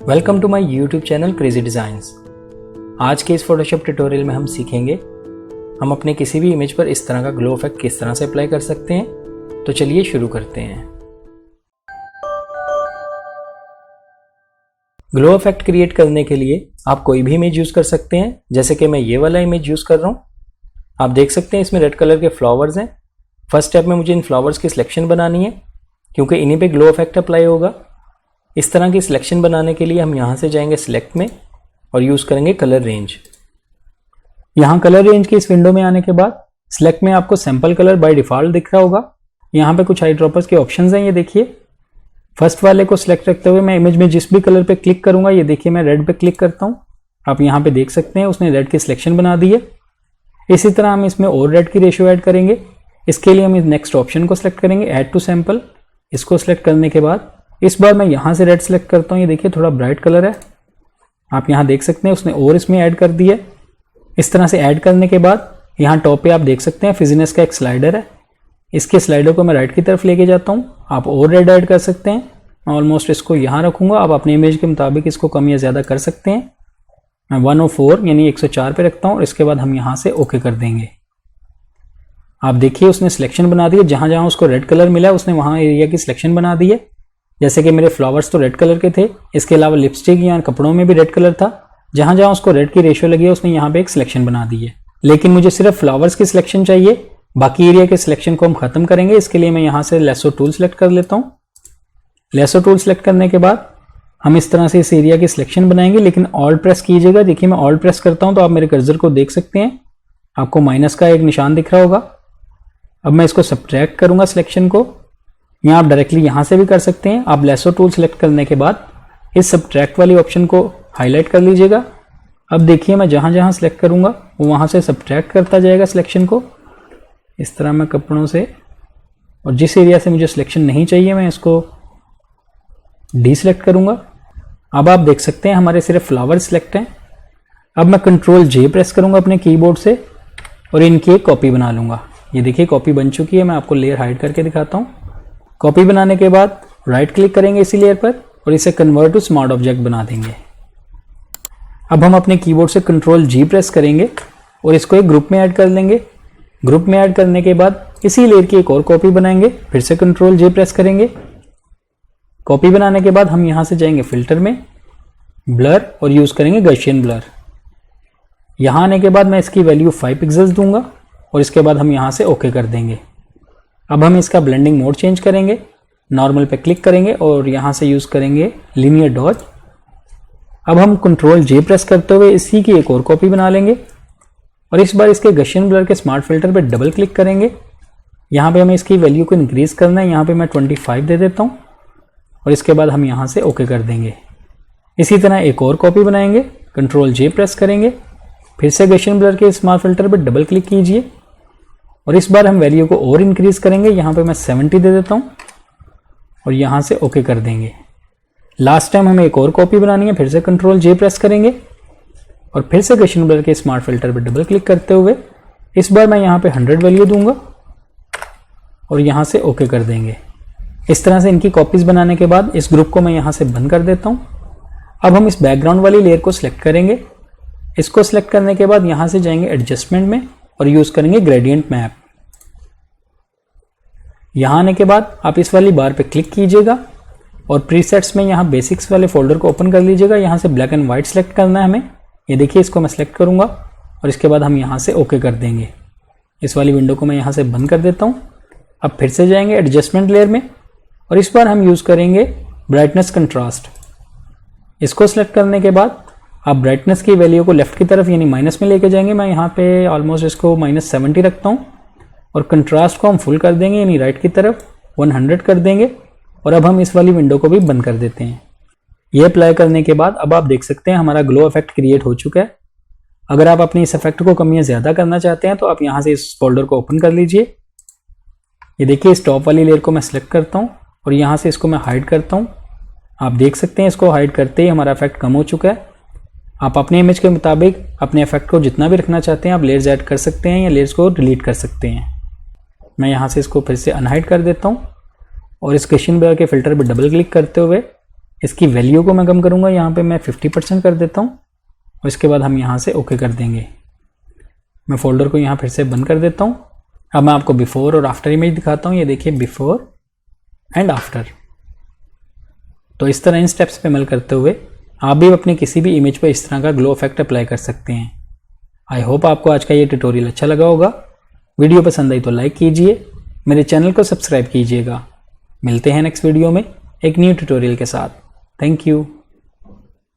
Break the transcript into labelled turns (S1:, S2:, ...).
S1: Welcome to my YouTube channel crazy designs. आज के इस फोटोशॉप ट्यूटोरियल में हम सीखेंगे हम अपने किसी भी इमेज पर इस तरह का ग्लो इफेक्ट किस तरह से अप्लाई कर सकते हैं। तो चलिए शुरू करते हैं। ग्लो इफेक्ट क्रिएट करने के लिए आप कोई भी इमेज यूज़ कर सकते हैं, जैसे कि मैं ये वाला इमेज यूज़ कर रहा हूँ। आप देख सकते हैं इसमें रेड कलर के फ्लावर्स हैं। फर्स्ट स्टेप में मुझे इन फ्लावर्स की सिलेक्शन बनानी है, क्योंकि इन्हीं पे ग्लो इफेक्ट अप्लाई होगा। इस तरह की सिलेक्शन बनाने के लिए हम यहाँ से जाएंगे सिलेक्ट में और यूज़ करेंगे कलर रेंज। यहाँ कलर रेंज की इस विंडो में आने के बाद सिलेक्ट में आपको सैम्पल कलर बाय डिफ़ॉल्ट दिख रहा होगा। यहाँ पे कुछ आई ड्रॉपर्स के ऑप्शंस हैं, ये देखिए। फर्स्ट वाले को सिलेक्ट रखते हुए मैं इमेज में जिस भी कलर पे क्लिक करूँगा, ये देखिए मैं रेड पे क्लिक करता हूँ। आप यहाँ पे देख सकते हैं उसने रेड की सिलेक्शन बना दी है। इसी तरह हम इसमें और रेड की रेशियो ऐड करेंगे। इसके लिए हम इस नेक्स्ट ऑप्शन को सिलेक्ट करेंगे, ऐड टू सैम्पल। इसको सिलेक्ट करने के बाद इस बार मैं यहाँ से रेड सेलेक्ट करता हूँ। ये देखिए थोड़ा ब्राइट कलर है, आप यहाँ देख सकते हैं उसने और इसमें ऐड कर दिया। इस तरह से ऐड करने के बाद यहाँ टॉप पे आप देख सकते हैं फिजिनेस का एक स्लाइडर है। इसके स्लाइडर को मैं राइट की तरफ लेके जाता हूँ। आप और रेड ऐड कर सकते हैं। मैं ऑलमोस्ट इसको यहाँ रखूँगा, आप अपने इमेज के मुताबिक इसको कम या ज़्यादा कर सकते हैं। मैं 104 यानी 104 पे रखता हूँ और इसके बाद हम यहाँ से ओके कर देंगे। आप देखिए उसने सिलेक्शन बना दी है। जहाँ जहाँ उसको रेड कलर मिला है उसने वहाँ एरिया की सिलेक्शन बना दी है। जैसे कि मेरे फ्लावर्स तो रेड कलर के थे, इसके अलावा लिपस्टिक या कपड़ों में भी रेड कलर था। जहां जहां उसको रेड की रेशियो लगी है उसने यहाँ पे एक सिलेक्शन बना दी है। लेकिन मुझे सिर्फ फ्लावर्स की सिलेक्शन चाहिए, बाकी एरिया के सिलेक्शन को हम खत्म करेंगे। इसके लिए मैं यहाँ से लेसो टूल सेलेक्ट कर लेता हूँ। लेसो टूल सेलेक्ट करने के बाद हम इस तरह से इस एरिया की सिलेक्शन बनाएंगे, लेकिन ऑल्ट प्रेस कीजिएगा। देखिए मैं ऑल्ट प्रेस करता हूँ तो आप मेरे कर्सर को देख सकते हैं, आपको माइनस का एक निशान दिख रहा होगा। अब मैं इसको सब्ट्रैक्ट करूंगा सिलेक्शन को, या आप डायरेक्टली यहाँ से भी कर सकते हैं। आप लेसो टूल सेलेक्ट करने के बाद इस सब्ट्रैक्ट वाली ऑप्शन को हाईलाइट कर लीजिएगा। अब देखिए मैं जहाँ जहाँ सेलेक्ट करूँगा वो वहाँ से सब्ट्रैक्ट करता जाएगा सिलेक्शन को। इस तरह मैं कपड़ों से, और जिस एरिया से मुझे सिलेक्शन नहीं चाहिए मैं इसको डीसेलेक्ट करूँगा। अब आप देख सकते हैं हमारे सिर्फ फ्लावर सिलेक्ट हैं। अब मैं कंट्रोल जे प्रेस करूँगा अपने कीबोर्ड से और इनकी एक कॉपी बना लूँगा। ये देखिए कॉपी बन चुकी है। मैं आपको लेयर हाइड करके दिखाता हूँ। कॉपी बनाने के बाद राइट क्लिक करेंगे इसी लेयर पर और इसे कन्वर्ट टू स्मार्ट ऑब्जेक्ट बना देंगे। अब हम अपने कीबोर्ड से कंट्रोल जी प्रेस करेंगे और इसको एक ग्रुप में ऐड कर लेंगे। ग्रुप में ऐड करने के बाद इसी लेयर की एक और कॉपी बनाएंगे, फिर से कंट्रोल जे प्रेस करेंगे। कॉपी बनाने के बाद हम यहाँ से जाएंगे फिल्टर में, ब्लर, और यूज करेंगे गॉसियन ब्लर। यहाँ आने के बाद मैं इसकी वैल्यू 5 पिक्सल्स दूंगा और इसके बाद हम यहाँ से ओके कर देंगे। अब हम इसका ब्लेंडिंग मोड चेंज करेंगे, नॉर्मल पे क्लिक करेंगे और यहाँ से यूज़ करेंगे लीनियर डॉज। अब हम कंट्रोल जे प्रेस करते हुए इसी की एक और कॉपी बना लेंगे और इस बार इसके गॉसियन ब्लर के स्मार्ट फिल्टर पे डबल क्लिक करेंगे। यहाँ पे हमें इसकी वैल्यू को इंक्रीज करना है। यहाँ पे मैं 25 दे देता हूँ और इसके बाद हम यहाँ से ओके कर देंगे। इसी तरह एक और कॉपी बनाएंगे, कंट्रोल जे प्रेस करेंगे, फिर से गॉसियन ब्लर के स्मार्ट फिल्टर पर डबल क्लिक कीजिए और इस बार हम वैल्यू को और इंक्रीज करेंगे। यहाँ पे मैं 70 दे देता हूँ और यहाँ से ओके कर देंगे। लास्ट टाइम हमें एक और कॉपी बनानी है, फिर से कंट्रोल जे प्रेस करेंगे और फिर से गॉसियन ब्लर के स्मार्ट फिल्टर पर डबल क्लिक करते हुए इस बार मैं यहाँ पे 100 वैल्यू दूंगा और यहाँ से ओके कर देंगे। इस तरह से इनकी कॉपीज बनाने के बाद इस ग्रुप को मैं यहाँ से बंद कर देता हूँ। अब हम इस बैकग्राउंड वाली लेयर को सिलेक्ट करेंगे। इसको सिलेक्ट करने के बाद यहाँ से जाएंगे एडजस्टमेंट में और यूज करेंगे ग्रेडियंट मैप। यहां आने के बाद आप इस वाली बार पे क्लिक कीजिएगा और प्रीसेट्स में यहाँ बेसिक्स वाले फोल्डर को ओपन कर लीजिएगा। यहाँ से ब्लैक एंड व्हाइट सेलेक्ट करना है हमें। ये देखिए इसको मैं सेलेक्ट करूंगा और इसके बाद हम यहाँ से ओके कर देंगे। इस वाली विंडो को मैं यहाँ से बंद कर देता हूँ। अब फिर से जाएंगे एडजस्टमेंट लेयर में और इस बार हम यूज करेंगे ब्राइटनेस कंट्रास्ट। इसको सिलेक्ट करने के बाद आप ब्राइटनेस की वैल्यू को लेफ्ट की तरफ यानी माइनस में लेके जाएंगे। मैं यहाँ पे ऑलमोस्ट इसको -70 रखता हूँ और कंट्रास्ट को हम फुल कर देंगे यानी राइट की तरफ 100 कर देंगे और अब हम इस वाली विंडो को भी बंद कर देते हैं। ये अप्लाई करने के बाद अब आप देख सकते हैं हमारा ग्लो इफेक्ट क्रिएट हो चुका है। अगर आप अपने इस इफेक्ट को कम या ज़्यादा करना चाहते हैं तो आप यहाँ से इस फोल्डर को ओपन कर लीजिए। ये देखिए इस टॉप वाली लेयर को मैं सिलेक्ट करता हूँ और यहाँ से इसको मैं हाइड करता हूँ। आप देख सकते हैं इसको हाइड करते ही हमारा इफेक्ट कम हो चुका है। आप अपने इमेज के मुताबिक अपने इफेक्ट को जितना भी रखना चाहते हैं आप लेयर्स ऐड कर सकते हैं या लेयर्स को डिलीट कर सकते हैं। मैं यहाँ से इसको फिर से अनहाइड कर देता हूँ और इस गॉसियन ब्लर के फिल्टर पर डबल क्लिक करते हुए इसकी वैल्यू को मैं कम करूँगा, यहाँ पे मैं 50% कर देता हूँ और इसके बाद हम यहाँ से ओके कर देंगे। मैं फोल्डर को यहाँ फिर से बंद कर देता हूँ। अब मैं आपको बिफोर और आफ्टर इमेज दिखाता हूँ। ये देखिए बिफोर एंड आफ्टर। तो इस तरह इन स्टेप्स पे अमल करते हुए आप भी अपनी किसी भी इमेज पर इस तरह का ग्लो इफेक्ट अप्लाई कर सकते हैं। आई होप आपको आज का ये ट्यूटोरियल अच्छा लगा होगा। वीडियो पसंद आई तो लाइक कीजिए, मेरे चैनल को सब्सक्राइब कीजिएगा। मिलते हैं नेक्स्ट वीडियो में एक न्यू ट्यूटोरियल के साथ। Thank you.